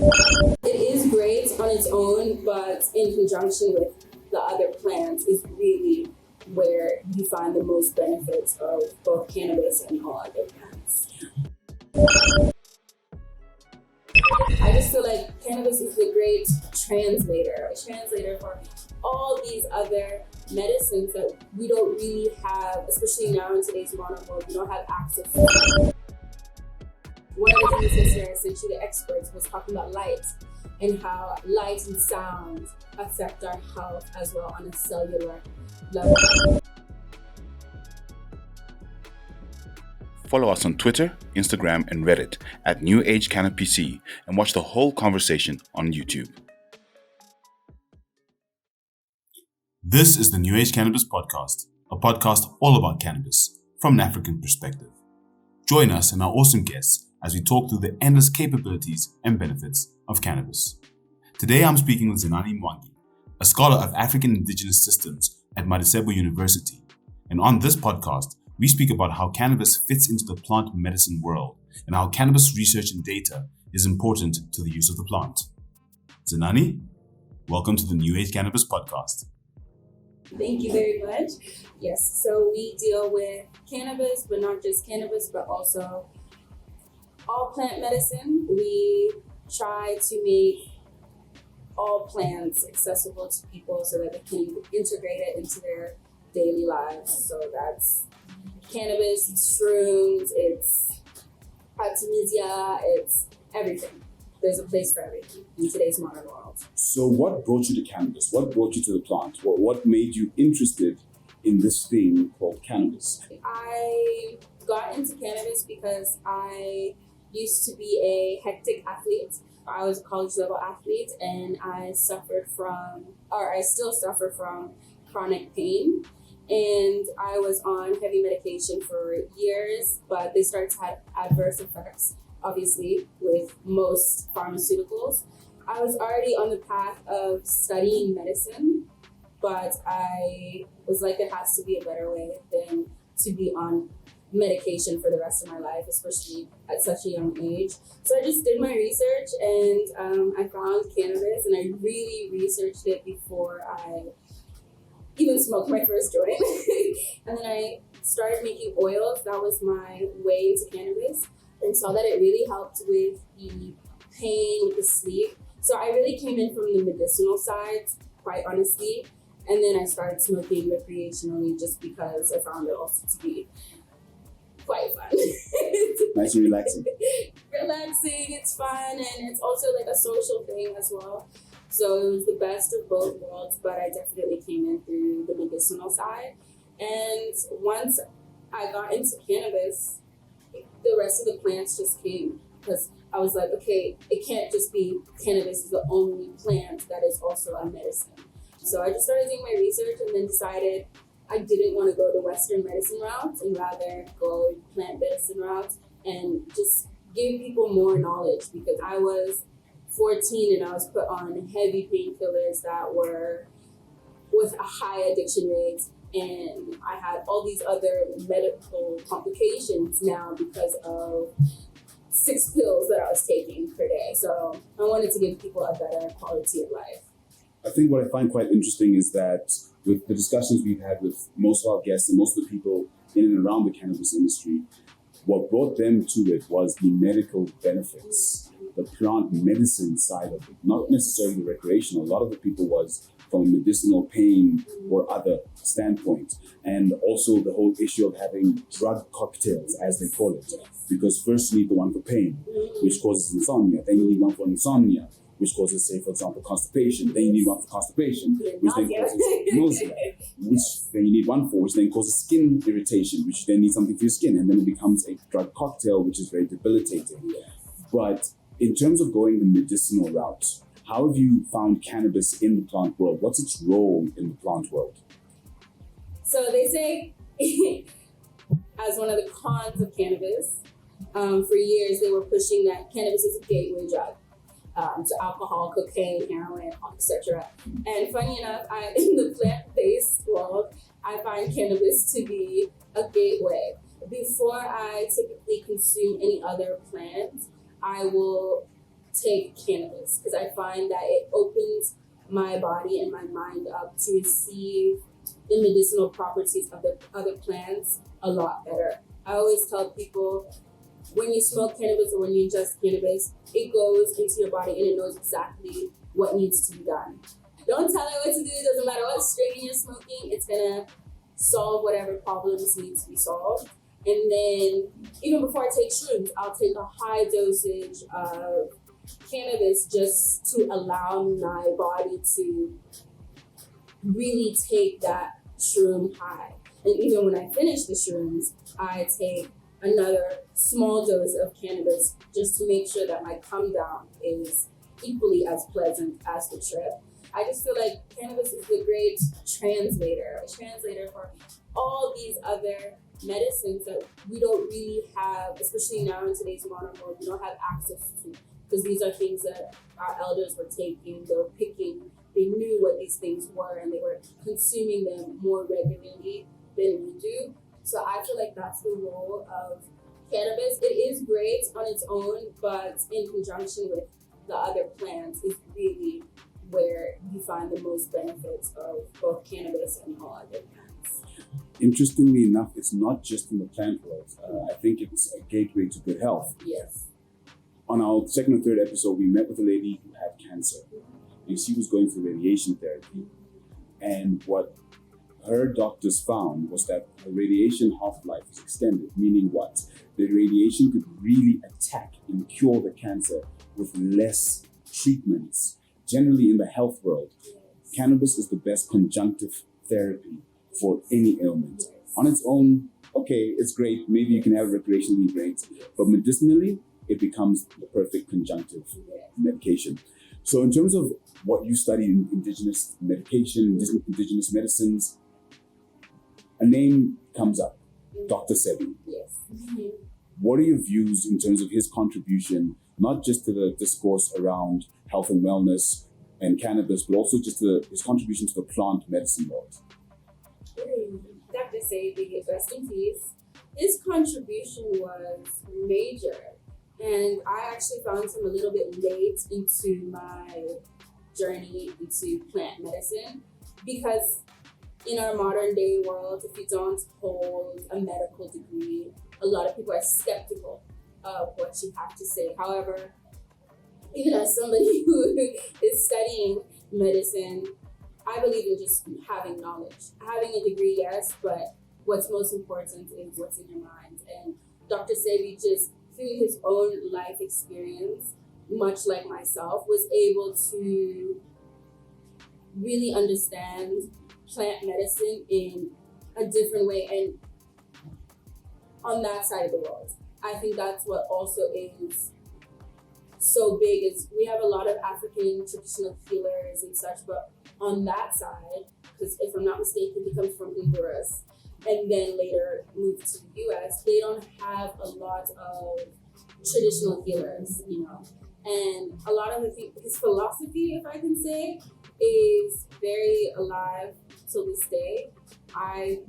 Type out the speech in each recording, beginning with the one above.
It is great on its own, but in conjunction with the other plants is really where you find the most benefits of both cannabis and all other plants. I just feel like cannabis is a great translator for all these other medicines that we don't really have, especially now in today's modern world, we don't have access to. One of the things this year, essentially the experts was talking about light and how light and sound affect our health as well on a cellular level. Follow us on Twitter, Instagram, and Reddit at New Age Cannabis and watch the whole conversation on YouTube. This is the New Age Cannabis Podcast, a podcast all about cannabis from an African perspective. Join us and our awesome guests as we talk through the endless capabilities and benefits of cannabis. Today I'm speaking with Zenani Mwangi, a scholar of African indigenous systems at Madisebo University. And on this podcast, we speak about how cannabis fits into the plant medicine world and how cannabis research and data is important to the use of the plant. Zenani, welcome to the New Age Cannabis Podcast. Thank you very much. Yes, so we deal with cannabis, but not just cannabis, but also all plant medicine. We try to make all plants accessible to people so that they can integrate it into their daily lives. So that's cannabis, it's shrooms, it's artemisia, it's everything. There's a place for everything in today's modern world. So what brought you to cannabis? What brought you to the plant? What made you interested in this thing called cannabis? I got into cannabis because I used to be a hectic athlete. I was a college level athlete and I still suffer from chronic pain. And I was on heavy medication for years, but they started to have adverse effects, obviously, with most pharmaceuticals. I was already on the path of studying medicine, but I was like, it has to be a better way than to be on medication for the rest of my life, especially at such a young age. So I just did my research and I found cannabis and I really researched it before I even smoked my first joint. And then I started making oils. That was my way into cannabis and saw that it really helped with the pain, with the sleep. So I really came in from the medicinal side, quite honestly. And then I started smoking recreationally just because I found it also to be quite fun. Nice and relaxing. Relaxing, it's fun, and it's also like a social thing as well. So it was the best of both worlds, but I definitely came in through the medicinal side. And once I got into cannabis, the rest of the plants just came because I was like, okay, it can't just be cannabis is the only plant that is also a medicine. So I just started doing my research and then decided I didn't want to go the Western medicine route and rather go plant medicine route and just give people more knowledge because I was 14 and I was put on heavy painkillers that were with a high addiction rate, and I had all these other medical complications now because of 6 pills that I was taking per day. So I wanted to give people a better quality of life. I think what I find quite interesting is that with the discussions we've had with most of our guests and most of the people in and around the cannabis industry, what brought them to it was the medical benefits, the plant medicine side of it, not necessarily the recreational. A lot of the people was from a medicinal pain or other standpoint. And also the whole issue of having drug cocktails, as they call it. Because first you need the one for pain, which causes insomnia. Then you need one for insomnia, which causes, say, for example, constipation. Then you need one for constipation, which then causes nausea. Which then you need one for, which then causes skin irritation, which then needs something for your skin. And then it becomes a drug cocktail, which is very debilitating. But in terms of going the medicinal route, how have you found cannabis in the plant world? What's its role in the plant world? So they say, as one of the cons of cannabis, for years they were pushing that cannabis is a gateway drug to alcohol, cocaine, heroin, etc. And funny enough, in the plant-based world, I find cannabis to be a gateway. Before I typically consume any other plant, I will take cannabis because I find that it opens my body and my mind up to receive the medicinal properties of the other plants a lot better. I always tell people, when you smoke cannabis or when you ingest cannabis, it goes into your body and it knows exactly what needs to be done. Don't tell it what to do. It doesn't matter what strain you're smoking. It's gonna solve whatever problems need to be solved. And then even before I take shrooms, I'll take a high dosage of cannabis just to allow my body to really take that shroom high. And even when I finish the shrooms, I take another small dose of cannabis just to make sure that my come down is equally as pleasant as the trip. I just feel like cannabis is the great translator for all these other medicines that we don't really have, especially now in today's modern world, we don't have access to, because these are things that our elders were taking, they were picking, they knew what these things were, and they were consuming them more regularly than we do. So I feel like that's the role of cannabis. It is great on its own, but in conjunction with the other plants is really where you find the most benefits of both cannabis and all other plants. Interestingly enough, it's not just in the plant world. I think it's a gateway to good health. Yes. On our second or third episode, we met with a lady who had cancer, and she was going through radiation therapy. And what her doctors found was that her radiation half-life is extended, meaning what? The radiation could really attack and cure the cancer with less treatments. Generally in the health world, cannabis is the best conjunctive therapy for any ailment. On its own, okay, it's great. Maybe you can have it recreationally, great. But medicinally, it becomes the perfect conjunctive medication. So in terms of what you study in indigenous medication, indigenous medicines, a name comes up, Dr. Sebi. Yes. What are your views in terms of his contribution, not just to the discourse around health and wellness and cannabis, but also just his contribution to the plant medicine world? Dr. Sebi, rest in peace. His contribution was major, and I actually found him a little bit late into my journey into plant medicine, because in our modern day world, if you don't hold a medical degree, a lot of people are skeptical of what you have to say. However, even as somebody who is studying medicine, I believe in just having knowledge. Having a degree, yes, but what's most important is what's in your mind. And Dr. Sebi, just through his own life experience, much like myself, was able to really understand plant medicine in a different way and on that side of the world. I think that's what also is so big, is we have a lot of African traditional healers and such, but on that side, because if I'm not mistaken, he comes from Honduras and then later moved to the US, they don't have a lot of traditional healers, you know. And a lot of his philosophy, if I can say, is very alive till this day. I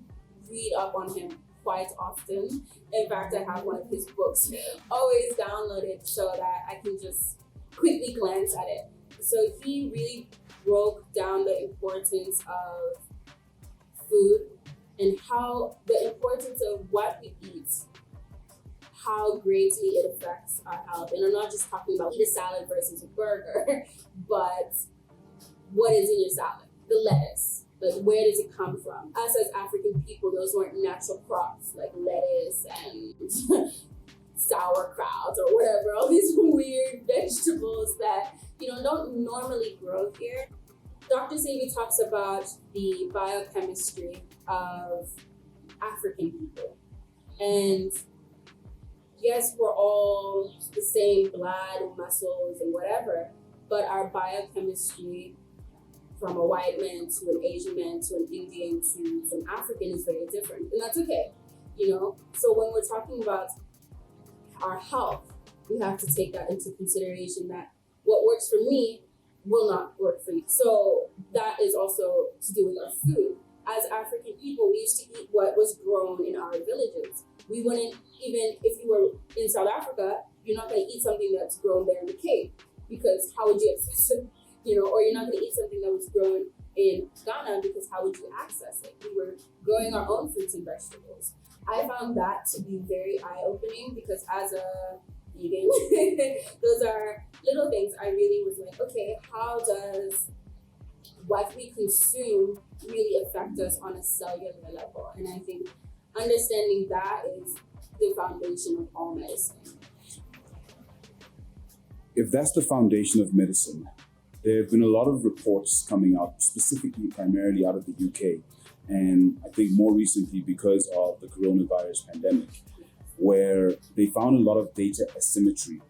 read up on him quite often. In fact, I have one of his books always downloaded so that I can just quickly glance at it. So he really broke down the importance of food and how the importance of what we eat, how greatly it affects our health. And I'm not just talking about eat a salad versus a burger, but what is in your salad? The lettuce. Like, where does it come from? Us as African people, those weren't natural crops like lettuce and sauerkraut or whatever, all these weird vegetables that, you know, don't normally grow here. Dr. Sebi talks about the biochemistry of African people. And yes, we're all the same blood and muscles and whatever, but our biochemistry, from a white man to an Asian man to an Indian to an African, is very different. And that's okay, you know? So when we're talking about our health, we have to take that into consideration, that what works for me will not work for you. So that is also to do with our food. As African people, we used to eat what was grown in our villages. We wouldn't, even if you were in South Africa, you're not going to eat something that's grown there in the Cape. because how would you access it? Or you're not going to eat something that was grown in Ghana because how would you access it? We were growing our own fruits and vegetables. I found that to be very eye-opening because as a vegan, those are little things I really was like, okay, how does what we consume really affect us on a cellular level? And I think understanding that is the foundation of all medicine. If that's the foundation of medicine, there have been a lot of reports coming out, specifically primarily out of the UK, and I think more recently because of the coronavirus pandemic, where they found a lot of data asymmetry,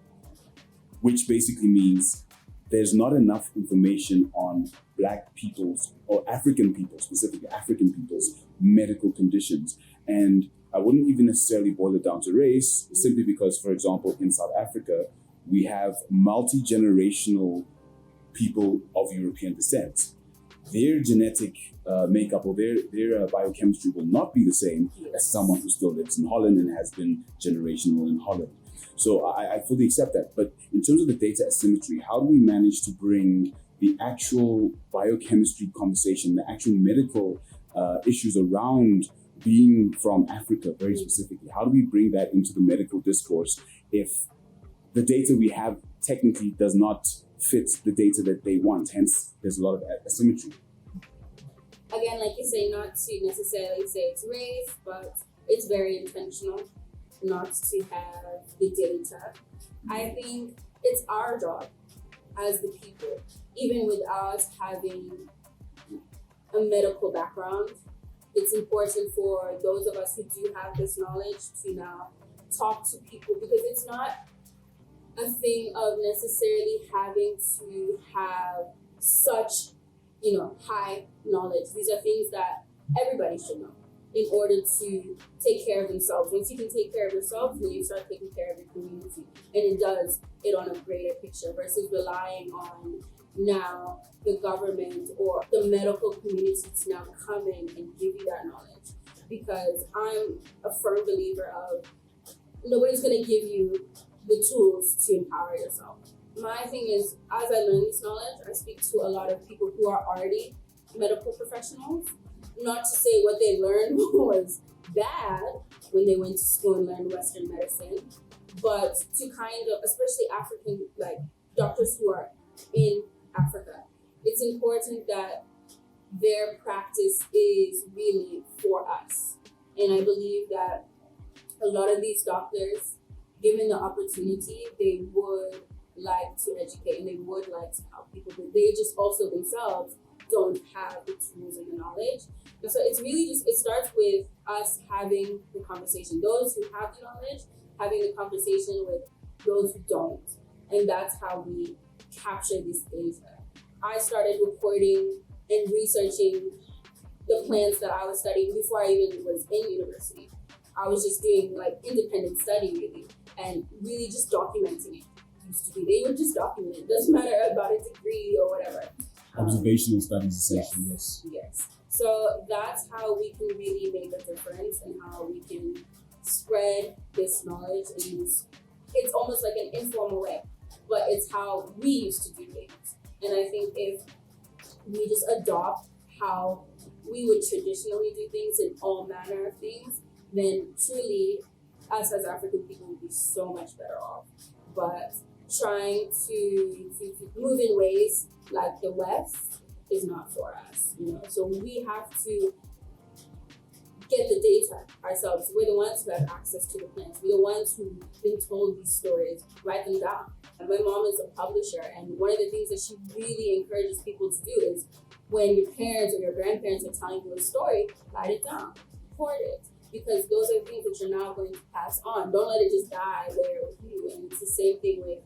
which basically means there's not enough information on Black people's or African people, specifically African people's medical conditions. And I wouldn't even necessarily boil it down to race, simply because, for example, in South Africa, we have multi-generational people of European descent. Their genetic makeup or their biochemistry will not be the same as someone who still lives in Holland and has been generational in Holland. So I fully accept that. But in terms of the data asymmetry, how do we manage to bring the actual biochemistry conversation, the actual medical issues around being from Africa very specifically, how do we bring that into the medical discourse if the data we have technically does not fit the data that they want? Hence, there's a lot of asymmetry. Again, like you say, not to necessarily say it's race, but it's very intentional not to have the data. I think it's our job as the people, even with us having a medical background, it's important for those of us who do have this knowledge to now talk to people, because it's not a thing of necessarily having to have such, high knowledge. These are things that everybody should know in order to take care of themselves. Once you can take care of yourself, then you start taking care of your community. And it does it on a greater picture versus relying on now the government or the medical community to now come in and give you that knowledge. Because I'm a firm believer of nobody's going to give you the tools to empower yourself. My thing is, as I learn this knowledge, I speak to a lot of people who are already medical professionals. Not to say what they learned was bad when they went to school and learned Western medicine, but to kind of, especially African, doctors who are in Africa, it's important that their practice is really for us. And I believe that a lot of these doctors, given the opportunity, they would like to educate and they would like to help people, but they just also themselves don't have the tools and the knowledge. And so it's really it starts with us having the conversation. Those who have the knowledge, having the conversation with those who don't. And that's how we capture this data. I started reporting and researching the plants that I was studying before I even was in university. I was just doing independent study really, and really just documenting it. They would just document it. Doesn't matter about a degree or whatever. Observational studies, essentially, Yes. So that's how we can really make a difference and how we can spread this knowledge. And it's almost like an informal way, but it's how we used to do things. And I think if we just adopt how we would traditionally do things in all manner of things, then truly us as African people would be so much better off. But trying to move in ways like the West is not for us, So we have to get the data ourselves. We're the ones who have access to the plants. We're the ones who've been told these stories. Write them down. And my mom is a publisher, and one of the things that she really encourages people to do is when your parents or your grandparents are telling you a story, write it down, record it. Because those are things that you're now going to pass on. Don't let it just die there with you. And it's the same thing with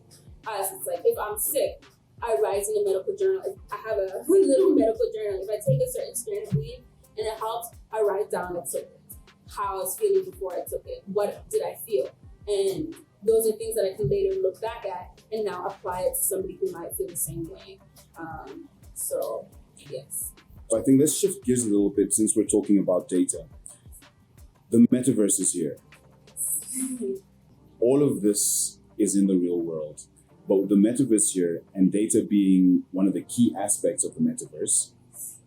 us. It's like if I'm sick, I write in a medical journal. If I have a little medical journal. If I take a certain strain of weed and it helps, I write down I took it, how I was feeling before I took it, what did I feel, and those are things that I can later look back at and now apply it to somebody who might feel the same way. So yes. So I think let's shift gears a little bit since we're talking about data. The metaverse is here. All of this is in the real world. But with the metaverse here and data being one of the key aspects of the metaverse,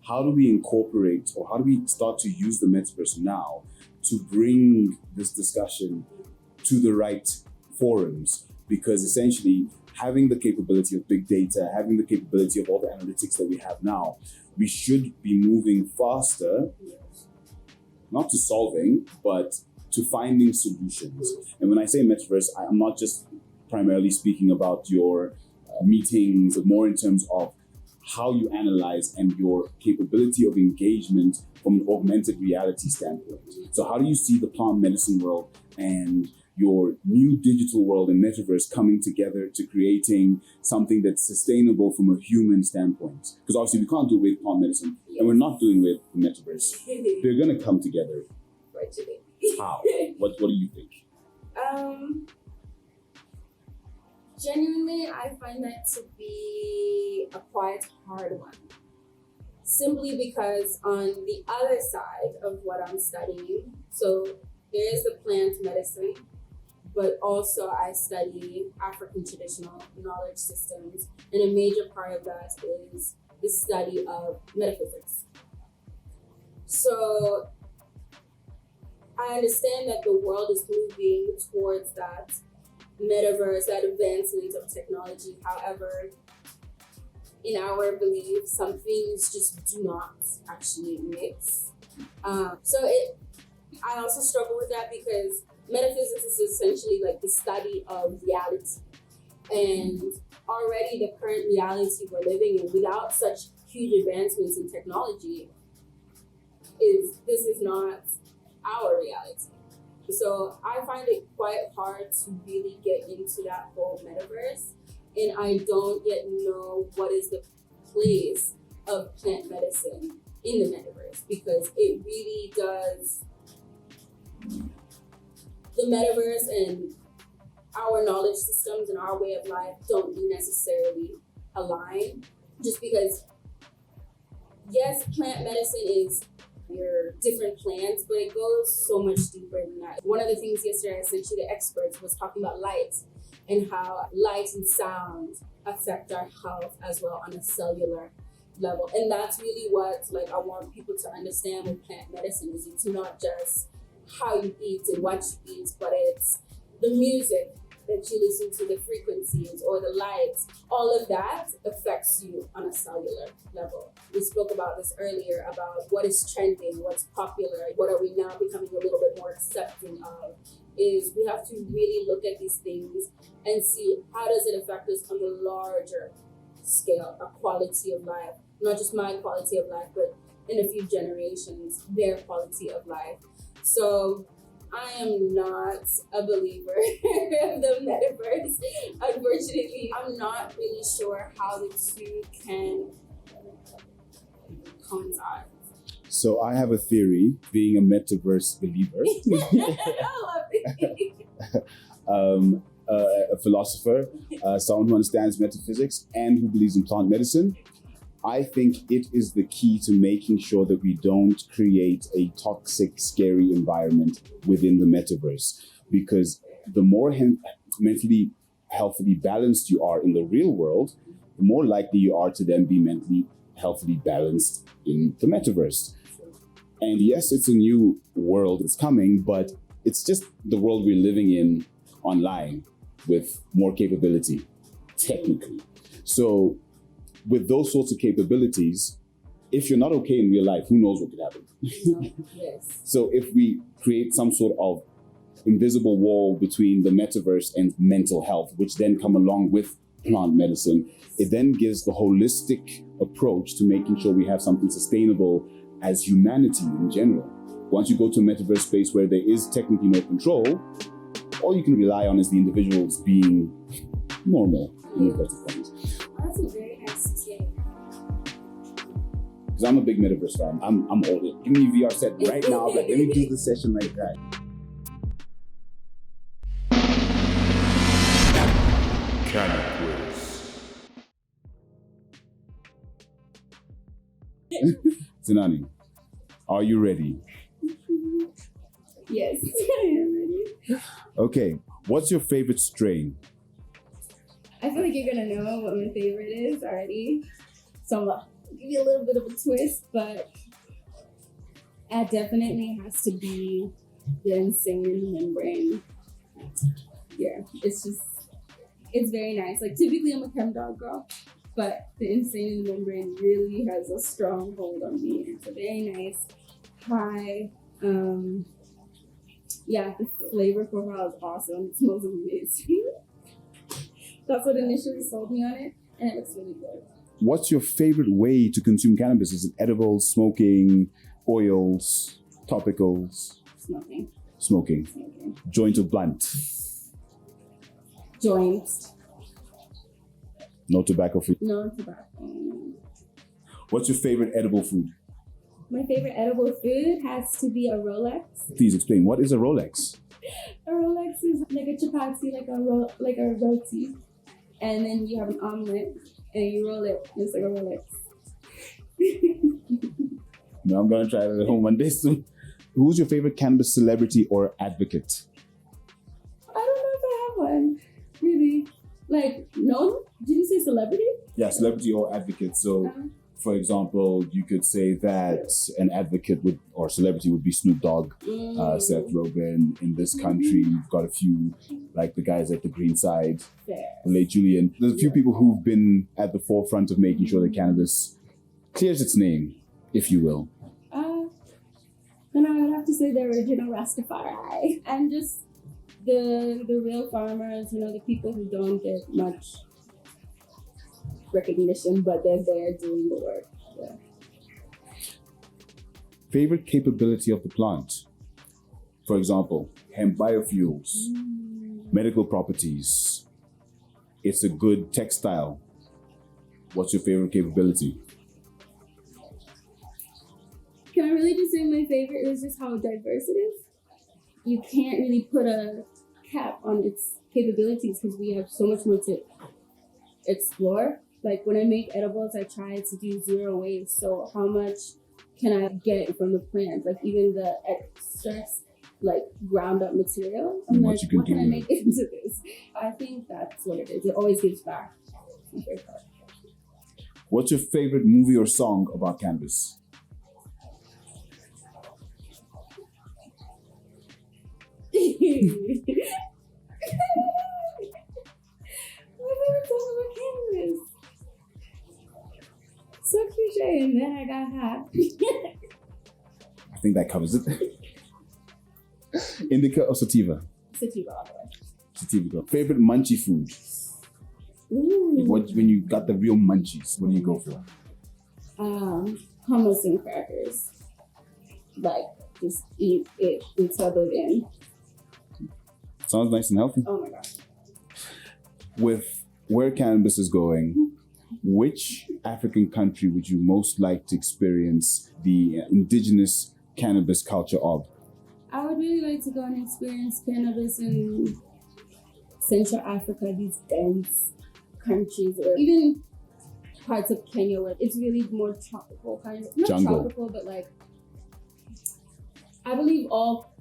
how do we incorporate or how do we start to use the metaverse now to bring this discussion to the right forums? Because essentially, having the capability of big data, having the capability of all the analytics that we have now, we should be moving faster, not to solving, but to finding solutions. And when I say metaverse, I'm not just primarily speaking about your meetings, but more in terms of how you analyze and your capability of engagement from an augmented reality standpoint. So how do you see the plant medicine world and your new digital world and metaverse coming together to creating something that's sustainable from a human standpoint? Because obviously we can't do it with plant medicine, and we're not doing it with the metaverse. They're going to come together. Virtually. How? What do you think? Genuinely, I find that to be a quite hard one. Simply because on the other side of what I'm studying, so there is the plant medicine, but also I study African traditional knowledge systems, and a major part of that is the study of metaphysics. So I understand that the world is moving towards that metaverse, that advancement of technology. However, in our belief, some things just do not actually mix. I also struggle with that because metaphysics is essentially like the study of reality. And already the current reality we're living in, without such huge advancements in technology, this is not our reality. So I find it quite hard to really get into that whole metaverse, and I don't yet know what is the place of plant medicine in the metaverse, because it really does, the metaverse and our knowledge systems and our way of life don't necessarily align, just because, yes, plant medicine is your different plants, but it goes so much deeper than that. One of the things yesterday, essentially the experts was talking about light and how light and sound affect our health as well on a cellular level. And that's really what I want people to understand with plant medicine is it's not just how you eat and what you eat, but it's the music that you listen to, the frequencies or the lights, all of that affects you on a cellular level. We spoke about this earlier about what is trending, what's popular, what are we now becoming a little bit more accepting of, is we have to really look at these things and see how does it affect us on the larger scale, our quality of life, not just my quality of life, but in a few generations, their quality of life. So I am not a believer of the metaverse. Unfortunately, I'm not really sure how the two can coincide. So I have a theory, being a metaverse believer. I love it. A philosopher, someone who understands metaphysics and who believes in plant medicine. I think it is the key to making sure that we don't create a toxic, scary environment within the metaverse. Because the more mentally healthily balanced you are in the real world, the more likely you are to then be mentally healthily balanced in the metaverse. And yes, it's a new world that's coming, but it's just the world we're living in online with more capability, technically. So with those sorts of capabilities, if you're not okay in real life, who knows what could happen? Yes. So if we create some sort of invisible wall between the metaverse and mental health, which then come along with plant medicine, it then gives the holistic approach to making sure we have something sustainable as humanity in general. Once you go to a metaverse space where there is technically no control, all you can rely on is the individuals being normal in inverted commas. That's a very nice take. Because I'm a big metaverse fan. I'm all in. Give me a VR set right now. Let me do the session like that. Zenani, are you ready? Yes, I am ready. Okay, what's your favorite strain? I feel like you're gonna know what my favorite is already. So I'm gonna give you a little bit of a twist, but it definitely has to be the insane membrane. Yeah, it's very nice. Like typically I'm a chem dog girl, but the insane membrane really has a strong hold on me. It's a very nice, high, yeah, the flavor profile is awesome. It smells amazing. That's what initially sold me on it, and it looks really good. What's your favorite way to consume cannabis? Is it edibles, smoking, oils, topicals? Smoking. Joint or blunt? Joints. No tobacco for you. No tobacco. What's your favorite edible food? My favorite edible food has to be a Rolex. Please explain. What is a Rolex? A Rolex is like a chapati, like a roti, and then you have an omelet and you roll it. It's like a Rolex. No, I'm gonna try it at home one day soon. Who's your favorite cannabis celebrity or advocate? I don't know if I have one. Really? Like, no? Did you say celebrity? Yeah, celebrity or advocate. So, for example, you could say that an advocate or celebrity would be Snoop Dogg, Seth Rogen. In this country, you've got a few, like the guys at the Green Side, late Julian. There's a few people who've been at the forefront of making sure that cannabis clears its name, if you will. Then I would have to say the original Rastafari. And just the real farmers, the people who don't get much recognition, but they're there doing the work. Yeah. Favorite capability of the plant? For example, hemp biofuels, medical properties. It's a good textile. What's your favorite capability? Can I really just say my favorite is just how diverse it is? You can't really put a cap on its capabilities because we have so much more to explore. Like when I make edibles, I try to do zero waste. So how much can I get from the plants? Like even the extracts, like ground up material. I'm like, what can I make into this? I think that's what it is. It always gives back. My favorite part. What's your favorite movie or song about cannabis? My favorite song about cannabis. So cliche, and then I got hot. I think that covers it. Indica or sativa? Sativa all the way. Sativa. Favorite munchie food? Ooh. When you got the real munchies, what do you go for? Hummus and crackers. Like, just eat it and sub it in. Sounds nice and healthy. Oh my gosh. With where cannabis is going, which African country would you most like to experience the indigenous cannabis culture of? I would really like to go and experience cannabis in Central Africa, these dense countries, or even parts of Kenya where it's really more tropical kind of, not jungle. Tropical, but like, I believe all,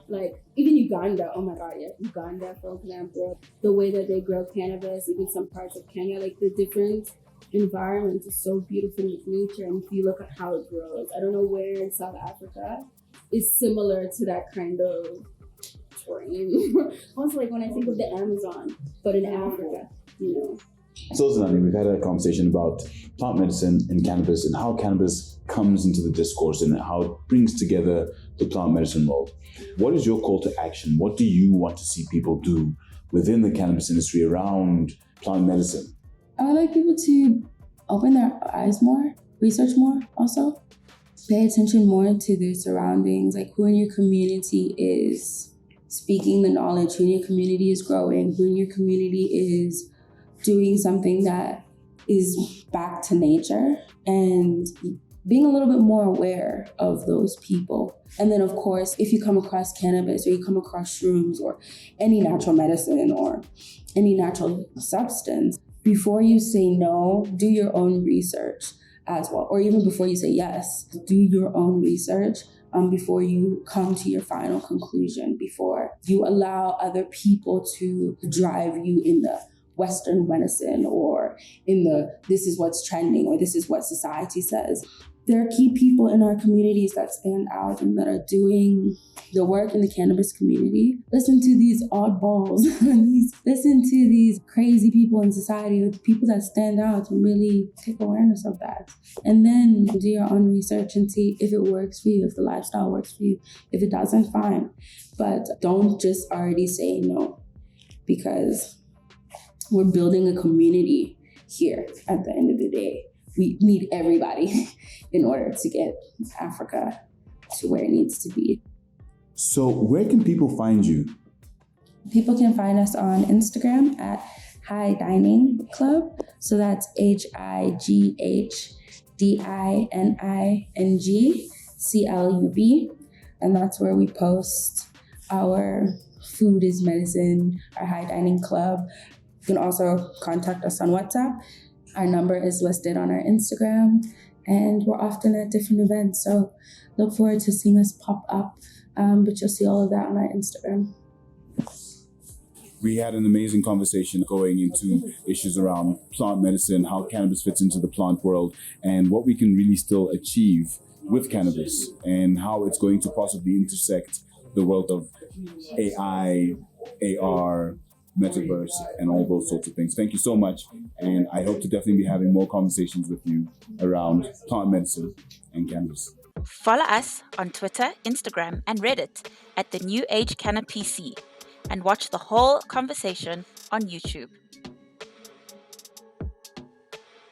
like, even Uganda, oh my god, yeah, Uganda, for example, the way that they grow cannabis, even some parts of Kenya, like the different environment is so beautiful with nature, and if you look at how it grows, I don't know where in South Africa is similar to that kind of terrain. Also, like when I think of the Amazon, but in Africa, So Zenani, we've had a conversation about plant medicine and cannabis and how cannabis comes into the discourse and how it brings together the plant medicine world. What is your call to action? What do you want to see people do within the cannabis industry around plant medicine? I would like people to open their eyes more, research more also, pay attention more to their surroundings, like who in your community is speaking the knowledge, who in your community is growing, who in your community is doing something that is back to nature, and being a little bit more aware of those people. And then of course, if you come across cannabis or you come across shrooms or any natural medicine or any natural substance, before you say no, do your own research as well. Or even before you say yes, do your own research before you come to your final conclusion, before you allow other people to drive you in the Western medicine or in the this is what's trending or this is what society says. There are key people in our communities that stand out and that are doing the work in the cannabis community. Listen to these oddballs. Listen to these crazy people in society, with people that stand out, and really take awareness of that. And then do your own research and see if it works for you, if the lifestyle works for you. If it doesn't, fine. But don't just already say no, because we're building a community here at the end of the day. We need everybody in order to get Africa to where it needs to be. So where can people find you? People can find us on Instagram at High Dining Club. So that's HIGHDININGCLUB. And that's where we post our food is medicine, our High Dining Club. You can also contact us on WhatsApp. Our number is listed on our Instagram, and we're often at different events. So look forward to seeing us pop up, but you'll see all of that on our Instagram. We had an amazing conversation going into issues around plant medicine, how cannabis fits into the plant world, and what we can really still achieve with cannabis, and how it's going to possibly intersect the world of AI, AR, metaverse, and all those sorts of things. Thank you so much, and I hope to definitely be having more conversations with you around plant medicine and cannabis. Follow us on Twitter, Instagram, and Reddit at the New Age Cannabis, and watch the whole conversation on YouTube.